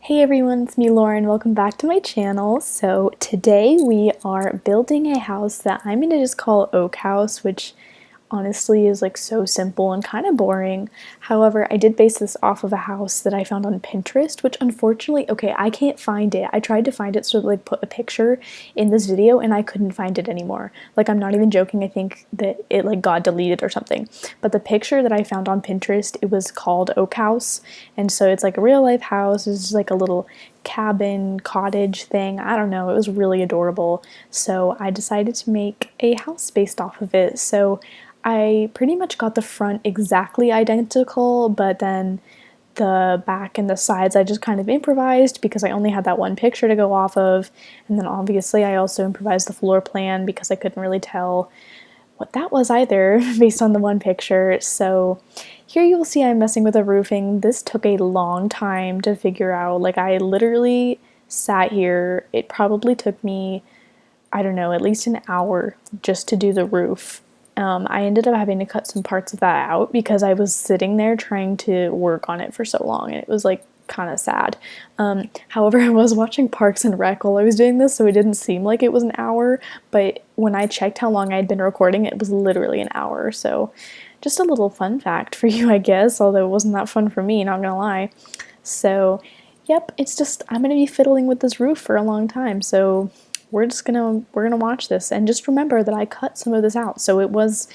Hey everyone, it's me Lauren. Welcome back to my channel. So today we are building a house that I'm going to just call Oak House, which honestly is like so simple and kind of boring. However, I did base this off of a house that I found on Pinterest, which unfortunately, okay, I can't find it. I tried to find it, so like put a picture in this video and I couldn't find it anymore. Like, I'm not even joking. I think that it like got deleted or something. But the picture that I found on Pinterest, it was called Oak House. And so it's like a real life house. It's just like a little cabin cottage thing. I don't know. It was really adorable. So I decided to make a house based off of it. So I pretty much got the front exactly identical, but then the back and the sides I just kind of improvised because I only had that one picture to go off of. And then obviously I also improvised the floor plan because I couldn't really tell what that was either based on the one picture. So here you will see I'm messing with the roofing. This took a long time to figure out. Like, I literally sat here. It probably took me, I don't know, at least an hour just to do the roof. I ended up having to cut some parts of that out because I was sitting there trying to work on it for so long, and it was like kind of sad. However, I was watching Parks and Rec while I was doing this, so it didn't seem like it was an hour, but when I checked how long I had been recording, it was literally an hour. So just a little fun fact for you, I guess, although it wasn't that fun for me, not gonna lie. So yep, it's just, I'm gonna be fiddling with this roof for a long time, so we're gonna watch this, and just remember that I cut some of this out, so it was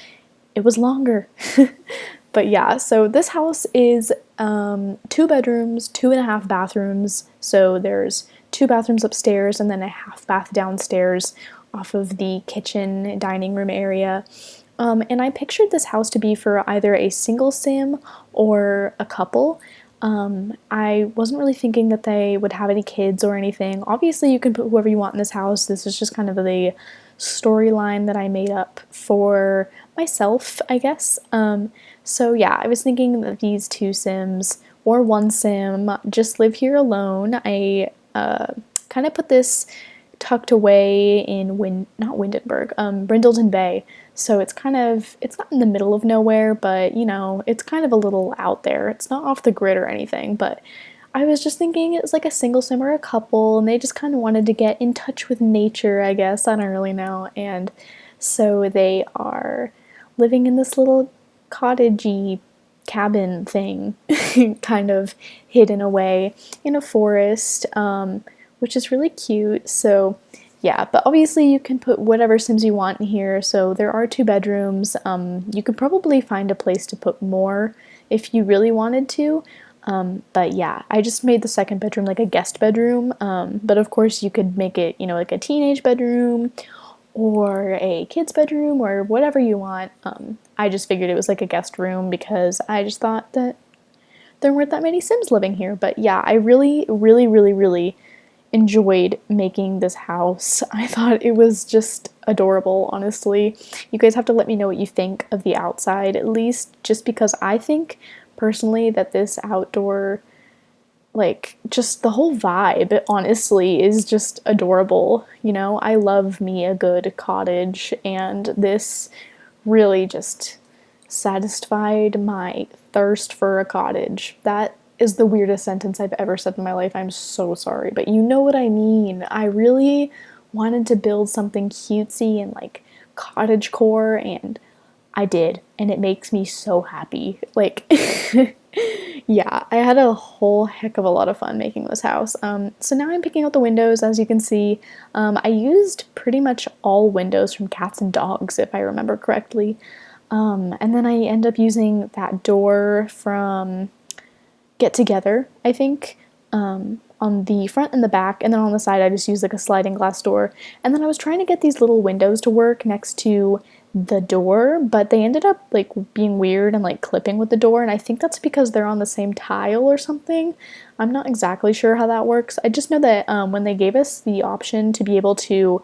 longer. But yeah, so this house is 2 bedrooms, 2.5 bathrooms. So there's 2 bathrooms upstairs and then a half bath downstairs off of the kitchen dining room area. And I pictured this house to be for either a single sim or a couple. I wasn't really thinking that they would have any kids or anything. Obviously, you can put whoever you want in this house. This is just kind of the storyline that I made up for myself, I guess. So yeah, I was thinking that these 2 sims or 1 sim just live here alone. I kind of put this tucked away in not Windenburg, Brindleton Bay. So it's not in the middle of nowhere, but you know, it's kind of a little out there. It's not off the grid or anything, but I was just thinking it was like a single sim or a couple, and they just kind of wanted to get in touch with nature, I guess. I don't really know. And so they are living in this little cottagey cabin thing, kind of hidden away in a forest, which is really cute. So yeah, but obviously you can put whatever sims you want in here. So there are 2 bedrooms. You could probably find a place to put more if you really wanted to. But yeah, I just made the second bedroom like a guest bedroom. But of course you could make it, you know, like a teenage bedroom or a kid's bedroom or whatever you want. I just figured it was like a guest room because I just thought that there weren't that many Sims living here. But yeah, I really, really, really, really enjoyed making this house. I thought it was just adorable, honestly. You guys have to let me know what you think of the outside, at least, just because I think personally that this outdoor, like, just the whole vibe, honestly, is just adorable. You know, I love me a good cottage, and this really just satisfied my thirst for a cottage. That is the weirdest sentence I've ever said in my life. I'm so sorry, but you know what I mean. I really wanted to build something cutesy and like cottagecore, and I did, and it makes me so happy. Like, yeah, I had a whole heck of a lot of fun making this house. So now I'm picking out the windows, as you can see. I used pretty much all windows from Cats and Dogs, if I remember correctly. And then I end up using that door from Get Together, I think, on the front and the back, and then on the side I just used like a sliding glass door. And then I was trying to get these little windows to work next to the door, but they ended up like being weird and like clipping with the door, and I think that's because they're on the same tile or something. I'm not exactly sure how that works. I just know that when they gave us the option to be able to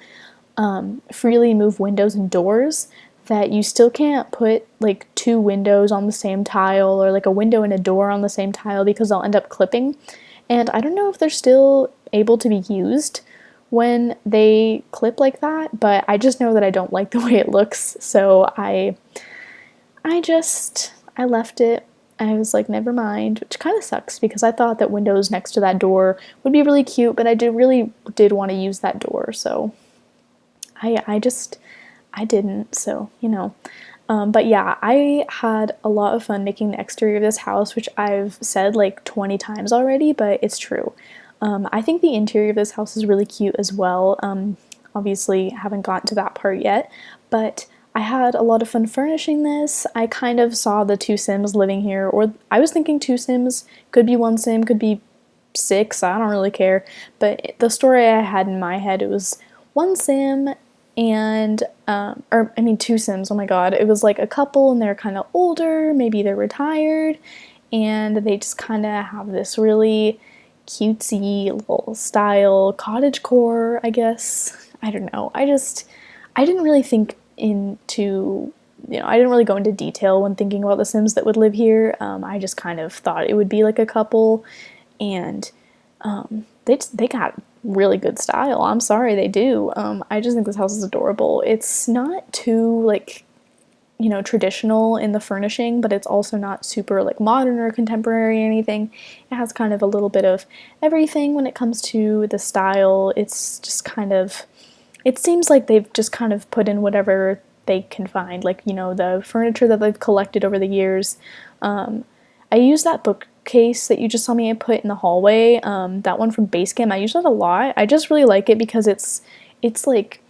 freely move windows and doors, that you still can't put like 2 windows on the same tile or like a window and a door on the same tile because they'll end up clipping. And I don't know if they're still able to be used when they clip like that, but I just know that I don't like the way it looks, so I left it. I was like, never mind, which kind of sucks because I thought that windows next to that door would be really cute, but I really did want to use that door, so I didn't, so, you know. But yeah, I had a lot of fun making the exterior of this house, which I've said like 20 times already, but it's true. I think the interior of this house is really cute as well. Obviously, haven't gotten to that part yet, but I had a lot of fun furnishing this. I kind of saw the 2 Sims living here, or I was thinking 2 Sims, could be 1 Sim, could be 6, I don't really care. But the story I had in my head, it was 1 Sim and, or I mean 2 Sims, oh my god. It was like a couple and they're kind of older, maybe they're retired, and they just kind of have this really cutesy little style cottagecore, I guess. I don't know. I didn't really think into, you know, I didn't really go into detail when thinking about the Sims that would live here. I just kind of thought it would be like a couple, and they got really good style. I'm sorry, they do. I just think this house is adorable. It's not too like, you know, traditional in the furnishing, but it's also not super like modern or contemporary or anything. It has kind of a little bit of everything when it comes to the style. It's just kind of, it seems like they've just kind of put in whatever they can find, like, you know, the furniture that they've collected over the years. I use that bookcase that you just saw me put in the hallway, that one from Basecamp. I use that a lot. I just really like it because it's like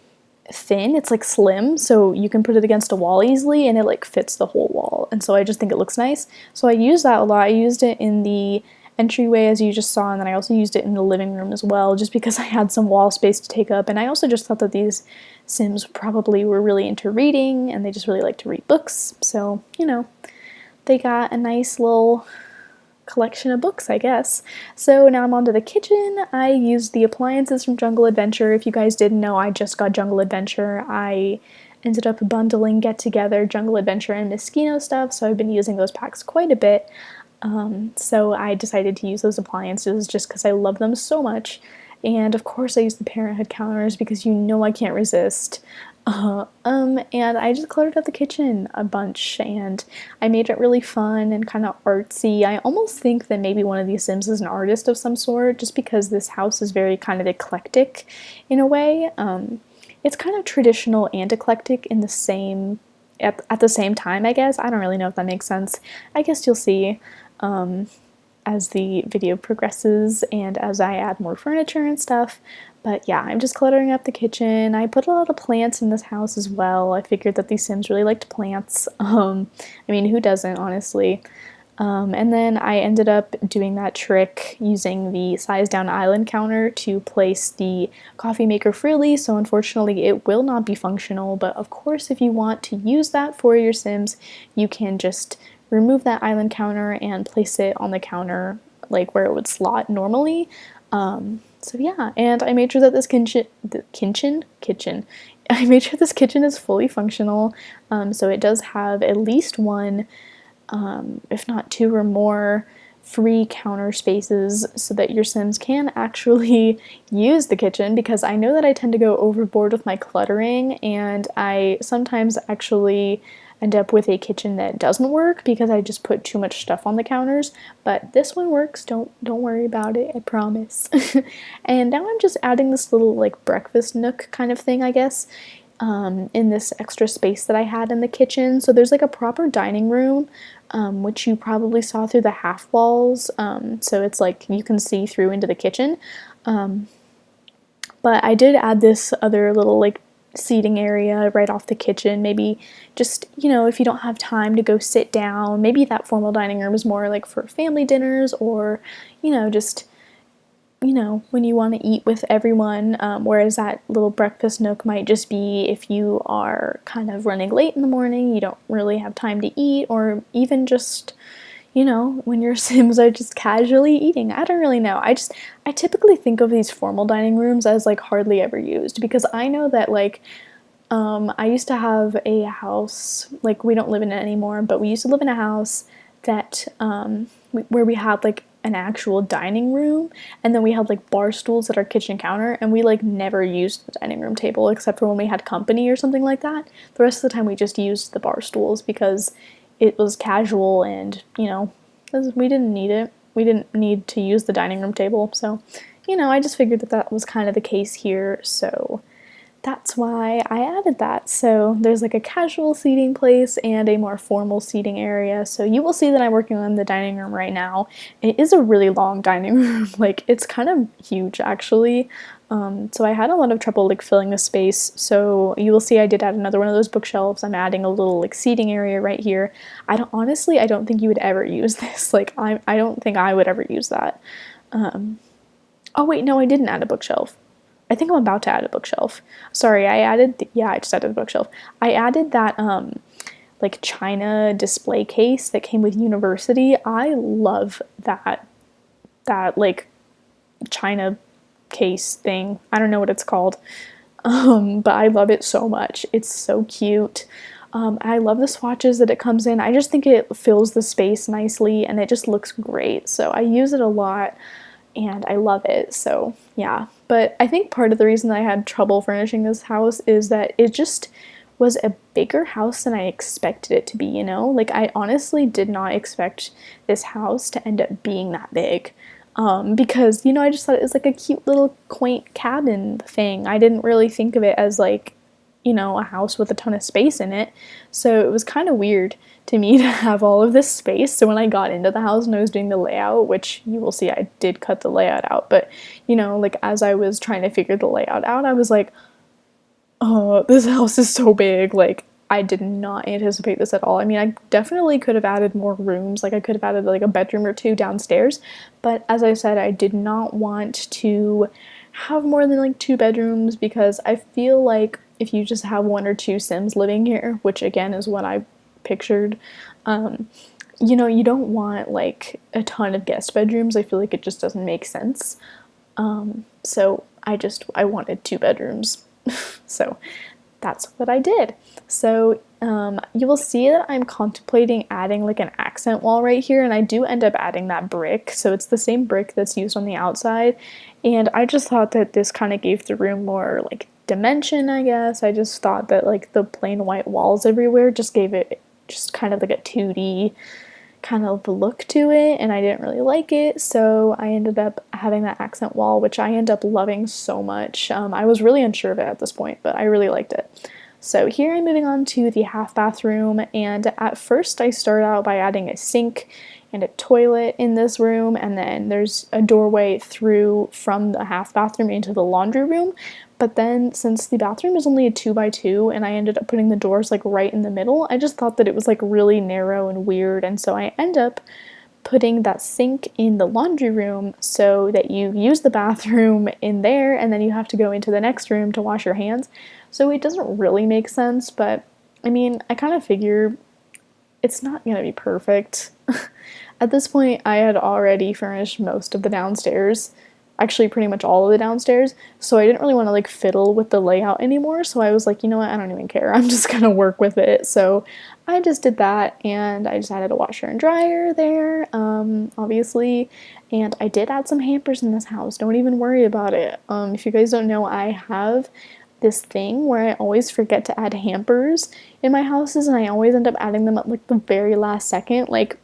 thin, it's like slim, so you can put it against a wall easily and it like fits the whole wall, and so I just think it looks nice. So I use that a lot. I used it in the entryway as you just saw, and then I also used it in the living room as well, just because I had some wall space to take up, and I also just thought that these Sims probably were really into reading and they just really like to read books, so, you know, they got a nice little collection of books, I guess. So now I'm on to the kitchen. I used the appliances from Jungle Adventure. If you guys didn't know, I just got Jungle Adventure. I ended up bundling Get Together, Jungle Adventure, and Moschino stuff, so I've been using those packs quite a bit. So I decided to use those appliances just because I love them so much. And of course I use the Parenthood counters because you know I can't resist. And I just cluttered up the kitchen a bunch, and I made it really fun and kind of artsy. I almost think that maybe one of these Sims is an artist of some sort, just because this house is very kind of eclectic in a way. It's kind of traditional and eclectic in the same, at the same time, I guess. I don't really know if that makes sense. I guess you'll see as the video progresses and as I add more furniture and stuff. But yeah, I'm just cluttering up the kitchen. I put a lot of plants in this house as well. I figured that these Sims really liked plants. I mean, who doesn't, honestly? And then I ended up doing that trick using the size down island counter to place the coffee maker freely, so unfortunately it will not be functional, but of course if you want to use that for your Sims, you can just remove that island counter and place it on the counter like where it would slot normally. So yeah, and I made sure that this kitchen, I made sure this kitchen is fully functional, so it does have at least one, if not 2 or more, free counter spaces so that your Sims can actually use the kitchen, because I know that I tend to go overboard with my cluttering, and I sometimes actually end up with a kitchen that doesn't work because I just put too much stuff on the counters, but this one works. Don't worry about it, I promise. And now I'm just adding this little like breakfast nook kind of thing, I guess, in this extra space that I had in the kitchen. So there's like a proper dining room, which you probably saw through the half walls, so it's like you can see through into the kitchen. But I did add this other little like seating area right off the kitchen. Maybe just, you know, if you don't have time to go sit down, maybe that formal dining room is more like for family dinners, or, you know, just, you know, when you want to eat with everyone, whereas that little breakfast nook might just be if you are kind of running late in the morning, you don't really have time to eat, or even just, you know, when your Sims are just casually eating. I don't really know. I typically think of these formal dining rooms as like hardly ever used, because I know that like, I used to have a house, like we don't live in it anymore, but we used to live in a house that, where we had like an actual dining room, and then we had like bar stools at our kitchen counter, and we like never used the dining room table except for when we had company or something like that. The rest of the time we just used the bar stools because it was casual and, we didn't need it. We didn't need to use the dining room table. So, I just figured that that was kind of the case here. So that's why I added that. So there's like a casual seating place and a more formal seating area. So you will see that I'm working on the dining room right now. It is a really long dining room. Like, it's kind of huge actually. So I had a lot of trouble like filling the space. So you will see I did add another one of those bookshelves. I'm adding a little like seating area right here. I don't think you would ever use this. Like, I don't think I would ever use that. Oh wait, no, I didn't add a bookshelf. I think I'm about to add a bookshelf. Sorry, I just added a bookshelf. I added that like china display case that came with University. I love that like china case thing. I don't know what it's called. But I love it so much. It's so cute. I love the swatches that it comes in. I just think it fills the space nicely and it just looks great. So I use it a lot and I love it. So yeah, but I think part of the reason I had trouble furnishing this house is that it just was a bigger house than I expected it to be, Like, I honestly did not expect this house to end up being that big. Because, I just thought it was like a cute little quaint cabin thing. I didn't really think of it as like, a house with a ton of space in it. So it was kind of weird to me to have all of this space. So when I got into the house and I was doing the layout, which you will see I did cut the layout out, but like as I was trying to figure the layout out, I was like, oh, this house is so big. Like, I did not anticipate this at all. I mean, I definitely could have added more rooms. Like, I could have added like a bedroom or two downstairs. But as I said, I did not want to have more than like 2 bedrooms because I feel like if you just have 1 or 2 Sims living here, which again is what I pictured, you don't want like a ton of guest bedrooms. I feel like it just doesn't make sense. So I wanted 2 bedrooms. So that's what I did. So you will see that I'm contemplating adding like an accent wall right here, and I do end up adding that brick. So it's the same brick that's used on the outside, and I just thought that this kind of gave the room more like dimension, I guess. I just thought that like the plain white walls everywhere just gave it just kind of like a 2D kind of look to it, and I didn't really like it, so I ended up having that accent wall, which I end up loving so much. I was really unsure of it at this point, but I really liked it. So here I'm moving on to the half bathroom, and at first I start out by adding a sink and a toilet in this room, and then there's a doorway through from the half bathroom into the laundry room. But then since the bathroom is only a 2x2 and I ended up putting the doors like right in the middle, I just thought that it was like really narrow and weird, and so I end up putting that sink in the laundry room so that you use the bathroom in there and then you have to go into the next room to wash your hands. So it doesn't really make sense, but I mean, I kind of figure it's not gonna be perfect. At this point, I had already furnished most of the downstairs, actually pretty much all of the downstairs, so I didn't really want to like fiddle with the layout anymore, so I was like, you know what, I don't even care, I'm just gonna work with it. So I just did that, and I just added a washer and dryer there, obviously, and I did add some hampers in this house, don't even worry about it. If you guys don't know, I have this thing where I always forget to add hampers in my houses, and I always end up adding them at like the very last second. Like,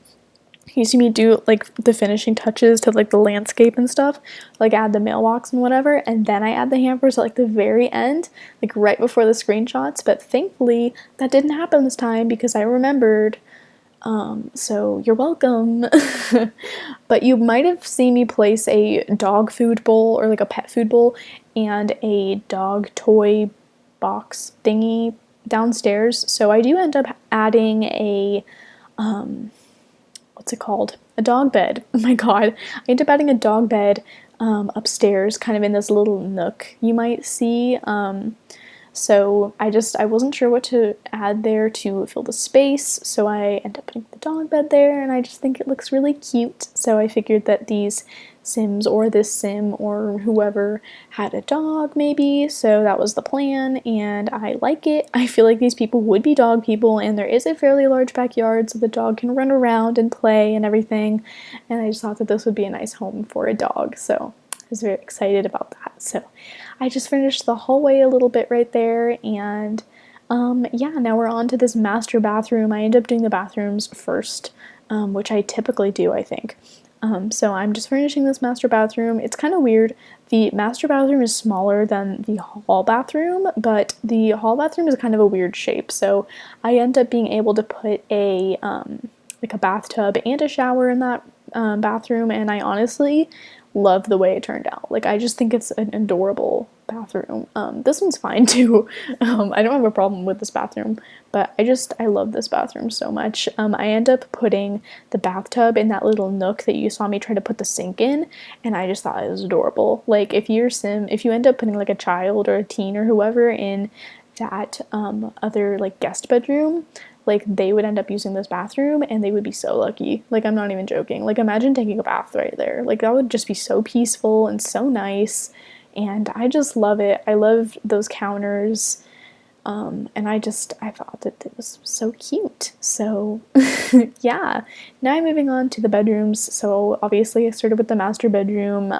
you see me do like the finishing touches to like the landscape and stuff, like add the mailbox and whatever, and then I add the hampers at like the very end, like right before the screenshots. But thankfully that didn't happen this time because I remembered. So you're welcome. But you might have seen me place a dog food bowl or like a pet food bowl and a dog toy box thingy downstairs. So I do end up adding a what's it called? A dog bed. Oh my god. I ended up adding a dog bed upstairs, kind of in this little nook you might see. So I wasn't sure what to add there to fill the space, so I ended up putting the dog bed there, and I just think it looks really cute. So I figured that these Sims, or this Sim, or whoever had a dog maybe, so that was the plan, and I like it. I feel like these people would be dog people, and there is a fairly large backyard, so the dog can run around and play and everything, and I just thought that this would be a nice home for a dog, so I was very excited about that. So I just finished the hallway a little bit right there, and Yeah, now we're on to this master bathroom. I end up doing the bathrooms first, which I typically do, I think. So I'm just furnishing this master bathroom. It's kind of weird. The master bathroom is smaller than the hall bathroom, but the hall bathroom is kind of a weird shape. So I end up being able to put a like a bathtub and a shower in that bathroom, and I honestly love the way it turned out. Like, I just think it's an adorable bathroom. This one's fine too. I don't have a problem with this bathroom, but I love this bathroom so much. I end up putting the bathtub in that little nook that you saw me try to put the sink in, and I just thought it was adorable. Like, if you end up putting like a child or a teen or whoever in that other like guest bedroom, like they would end up using this bathroom and they would be so lucky. Like, I'm not even joking. Like, imagine taking a bath right there. Like, that would just be so peaceful and so nice, and I just love it. I love those counters, and I thought that it was so cute. So yeah, now I'm moving on to the bedrooms. So obviously I started with the master bedroom.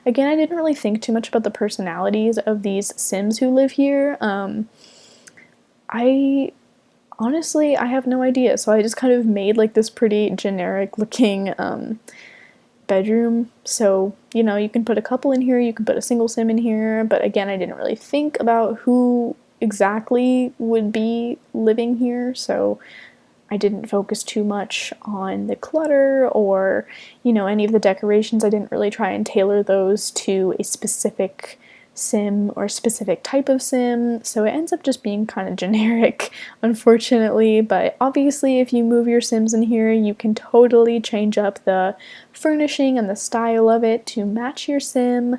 Again, I didn't really think too much about the personalities of these Sims who live here. I honestly, I have no idea. So I just kind of made like this pretty generic looking bedroom. So, you know, you can put a couple in here, you can put a single sim in here, but again, I didn't really think about who exactly would be living here, so I didn't focus too much on the clutter or, you know, any of the decorations. I didn't really try and tailor those to a specific sim or specific type of sim, so it ends up just being kind of generic, unfortunately. But obviously, if you move your sims in here, you can totally change up the furnishing and the style of it to match your sim,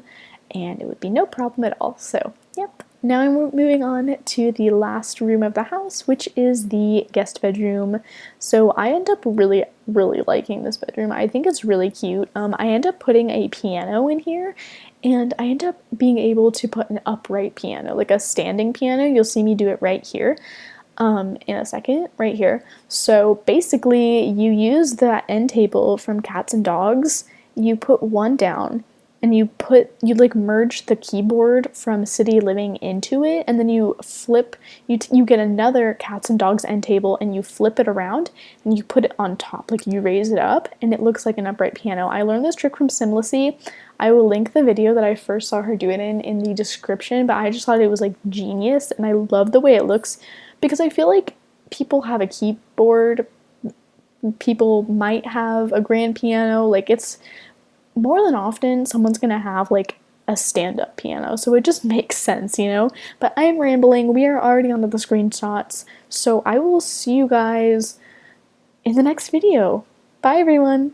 and it would be no problem at all. So yep. Now I'm moving on to the last room of the house, which is the guest bedroom. So I end up really liking this bedroom. I think it's really cute. I end up putting a piano in here, and I end up being able to put an upright piano, like a standing piano. You'll see me do it right here in a second, right here. So basically, you use that end table from Cats and Dogs, you put one down, and you like merge the keyboard from City Living into it, and then you flip, you get another Cats and Dogs end table, and you flip it around, and you put it on top, like you raise it up, and it looks like an upright piano. I learned this trick from Simlisy. I will link the video that I first saw her do it in the description, but I just thought it was like genius, and I love the way it looks, because I feel like people have a keyboard, people might have a grand piano, like it's more than often someone's gonna have like a stand-up piano, so it just makes sense, you know? But I am rambling. We are already onto the screenshots, so I will see you guys in the next video. Bye, everyone!